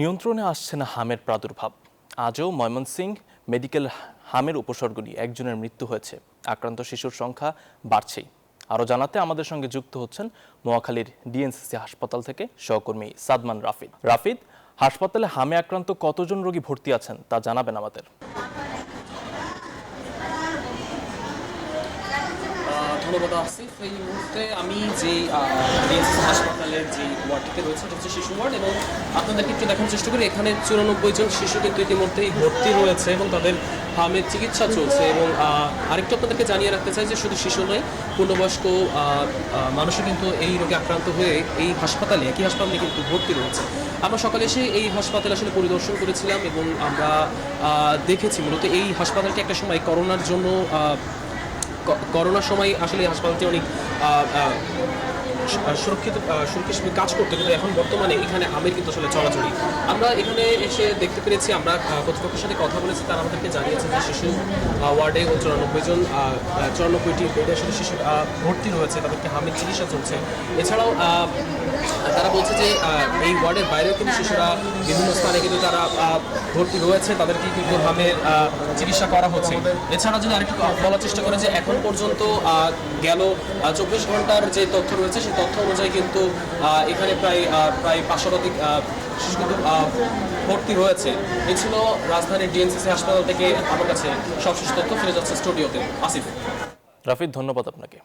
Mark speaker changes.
Speaker 1: নিয়ন্ত্রণে আসছে না হামের প্রাদুর্ভাব। আজও ময়মনসিংহ মেডিকেল হামের উপসর্গ নিয়ে একজনের মৃত্যু হয়েছে। আক্রান্ত শিশুর সংখ্যা বাড়ছেই। আরও জানাতে আমাদের সঙ্গে যুক্ত হচ্ছেন নোয়াখালীর ডিএনসিসি হাসপাতাল থেকে সহকর্মী সাদমান রাফিদ। রাফিদ, হাসপাতালে হামে আক্রান্ত কতজন রোগী ভর্তি আছেন তা জানাবেন আমাদের।
Speaker 2: ধন্যবাদ আসিফ। এই মুহূর্তে আমি যে ডিএনসিসি হাসপাতালের যে ওয়ার্ডটিতে রয়েছে এটা হচ্ছে শিশু ওয়ার্ড, এবং আপনাদেরকে একটু দেখানোর চেষ্টা করি। এখানে 94 জন শিশু কিন্তু ইতিমধ্যেই ভর্তি রয়েছে এবং তাদের হামের চিকিৎসা চলছে। এবং আরেকটু আপনাদেরকে জানিয়ে রাখতে চাই যে শুধু শিশু নয়, পূর্ণবয়স্ক মানুষও কিন্তু এই রোগে আক্রান্ত হয়ে এই হাসপাতালে, একই হাসপাতালে কিন্তু ভর্তি রয়েছে। আমরা সকালে এসে এই হাসপাতালে আসলে পরিদর্শন করেছিলাম এবং আমরা দেখেছি মূলত এই হাসপাতালটি একটা সময় করোনার সময় আসলে এই হাসপাতালটি অনেক সুরক্ষিত কাজ করতে, কিন্তু এখন বর্তমানে এখানে আমের কিন্তু আসলে চলাচলি। আমরা এখানে এসে দেখতে পেরেছি, আমরা কর্তৃপক্ষের সাথে কথা বলেছি, তারা আমাদেরকে জানিয়েছে যে শিশু ওয়ার্ডে 94টি বেডে আসলে শিশু ভর্তি রয়েছে, তাদেরকে হামের চিকিৎসা চলছে। এছাড়াও তারা বলছে যে এই ওয়ার্ডের বাইরেও কিন্তু শিশুরা বিভিন্ন স্থানে কিন্তু তারা ভর্তি রয়েছে, তাদেরকে কিন্তু হামের চিকিৎসা করা হচ্ছে। এছাড়া যদি আরেকটু বলার চেষ্টা করে যে এখন পর্যন্ত গেল 24 ঘন্টার যে তথ্য রয়েছে সেই তথ্য অনুযায়ী কিন্তু এখানে প্রায় 500 শিশু কিন্তু ভর্তি রয়েছে। এই ছিল রাজধানীর ডিএনসিসি হাসপাতাল থেকে আমার কাছে সবশেষ তথ্য। ফিরে যাচ্ছে স্টুডিওতে আসিফ।
Speaker 1: রাফিদ, ধন্যবাদ আপনাকে।